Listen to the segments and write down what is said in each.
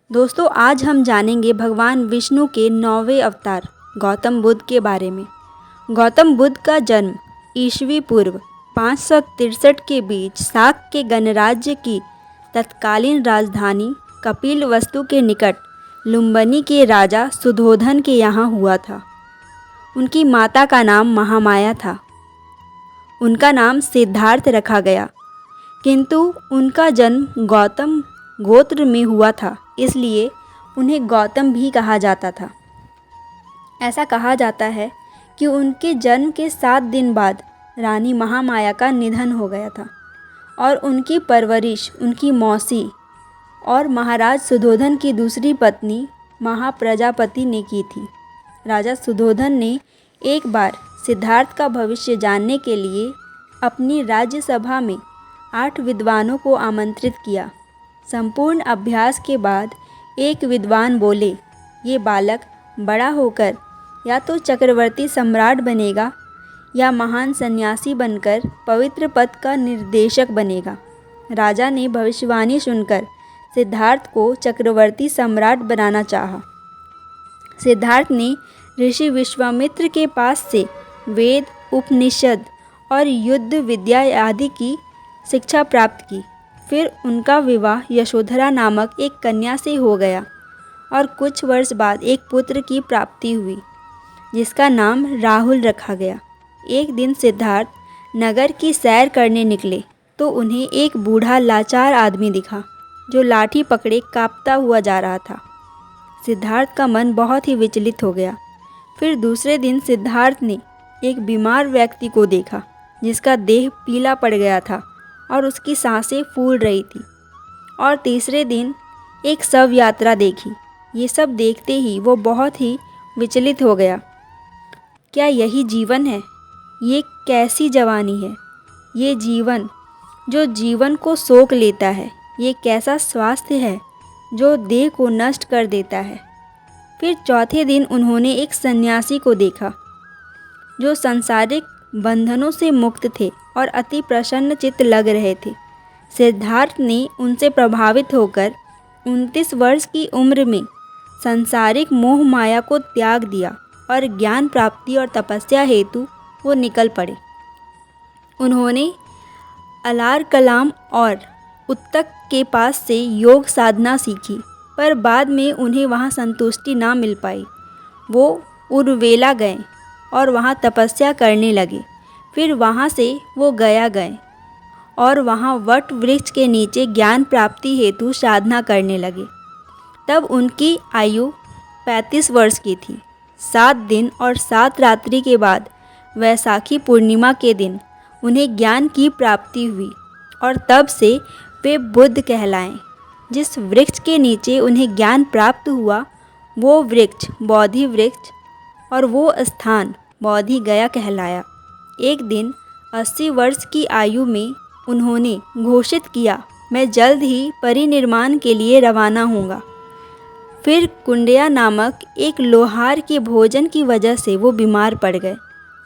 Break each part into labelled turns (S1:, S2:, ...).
S1: दोस्तों, आज हम जानेंगे भगवान विष्णु के 9वें अवतार गौतम बुद्ध के बारे में। गौतम बुद्ध का जन्म ईस्वी पूर्व 563 के बीच शाक के गणराज्य की तत्कालीन राजधानी कपिलवस्तु के निकट लुम्बिनी के राजा सुधोधन के यहाँ हुआ था। उनकी माता का नाम महामाया था। उनका नाम सिद्धार्थ रखा गया, किंतु उनका जन्म गौतम गोत्र में हुआ था, इसलिए उन्हें गौतम भी कहा जाता था। ऐसा कहा जाता है कि उनके जन्म के 7 दिन बाद रानी महामाया का निधन हो गया था और उनकी परवरिश उनकी मौसी और महाराज सुधोधन की दूसरी पत्नी महाप्रजापति ने की थी। राजा सुधोधन ने एक बार सिद्धार्थ का भविष्य जानने के लिए अपनी राज्यसभा में 8 विद्वानों को आमंत्रित किया। संपूर्ण अभ्यास के बाद एक विद्वान बोले, ये बालक बड़ा होकर या तो चक्रवर्ती सम्राट बनेगा या महान सन्यासी बनकर पवित्र पथ का निर्देशक बनेगा। राजा ने भविष्यवाणी सुनकर सिद्धार्थ को चक्रवर्ती सम्राट बनाना चाहा। सिद्धार्थ ने ऋषि विश्वामित्र के पास से वेद, उपनिषद और युद्ध विद्या आदि की शिक्षा प्राप्त की। फिर उनका विवाह यशोधरा नामक एक कन्या से हो गया और कुछ वर्ष बाद एक पुत्र की प्राप्ति हुई, जिसका नाम राहुल रखा गया। एक दिन सिद्धार्थ नगर की सैर करने निकले तो उन्हें एक बूढ़ा लाचार आदमी दिखा, जो लाठी पकड़े कांपता हुआ जा रहा था। सिद्धार्थ का मन बहुत ही विचलित हो गया। फिर दूसरे दिन सिद्धार्थ ने एक बीमार व्यक्ति को देखा, जिसका देह पीला पड़ गया था और उसकी सांसें फूल रही थी। और तीसरे दिन एक शव यात्रा देखी। ये सब देखते ही वो बहुत ही विचलित हो गया। क्या यही जीवन है? ये कैसी जवानी है? ये जीवन जो जीवन को सोख लेता है। ये कैसा स्वास्थ्य है जो देह को नष्ट कर देता है। फिर चौथे दिन उन्होंने एक सन्यासी को देखा, जो सांसारिक बंधनों से मुक्त थे और अति प्रसन्न चित्त लग रहे थे। सिद्धार्थ ने उनसे प्रभावित होकर 29 वर्ष की उम्र में सांसारिक मोह माया को त्याग दिया और ज्ञान प्राप्ति और तपस्या हेतु वो निकल पड़े। उन्होंने अलार कलाम और उत्तक के पास से योग साधना सीखी, पर बाद में उन्हें वहाँ संतुष्टि ना मिल पाई। वो उर्वेला गए और वहाँ तपस्या करने लगे। फिर वहाँ से वो गया गए और वहाँ वट वृक्ष के नीचे ज्ञान प्राप्ति हेतु साधना करने लगे। तब उनकी आयु 35 वर्ष की थी। 7 दिन और 7 रात्रि के बाद वैशाखी पूर्णिमा के दिन उन्हें ज्ञान की प्राप्ति हुई और तब से वे बुद्ध कहलाए। जिस वृक्ष के नीचे उन्हें ज्ञान प्राप्त हुआ वो वृक्ष बोधि वृक्ष और वो स्थान बोधि गया कहलाया। एक दिन 80 वर्ष की आयु में उन्होंने घोषित किया, मैं जल्द ही परिनिर्वाण के लिए रवाना होऊंगा। फिर कुंडया नामक एक लोहार के भोजन की वजह से वो बीमार पड़ गए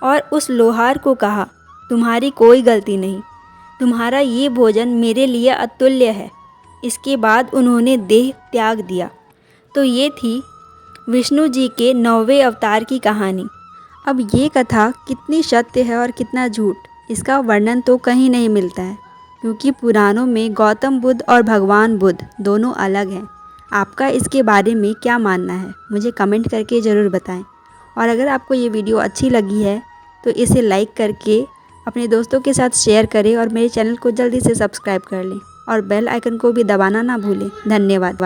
S1: और उस लोहार को कहा, तुम्हारी कोई गलती नहीं, तुम्हारा ये भोजन मेरे लिए अतुल्य है। इसके बाद उन्होंने देह त्याग दिया। तो ये थी विष्णु जी के 9वें अवतार की कहानी। अब ये कथा कितनी सत्य है और कितना झूठ, इसका वर्णन तो कहीं नहीं मिलता है, क्योंकि पुराणों में गौतम बुद्ध और भगवान बुद्ध दोनों अलग हैं। आपका इसके बारे में क्या मानना है, मुझे कमेंट करके ज़रूर बताएं। और अगर आपको ये वीडियो अच्छी लगी है तो इसे लाइक करके अपने दोस्तों के साथ शेयर करें और मेरे चैनल को जल्दी से सब्सक्राइब कर लें और बेल आइकन को भी दबाना ना भूलें। धन्यवाद।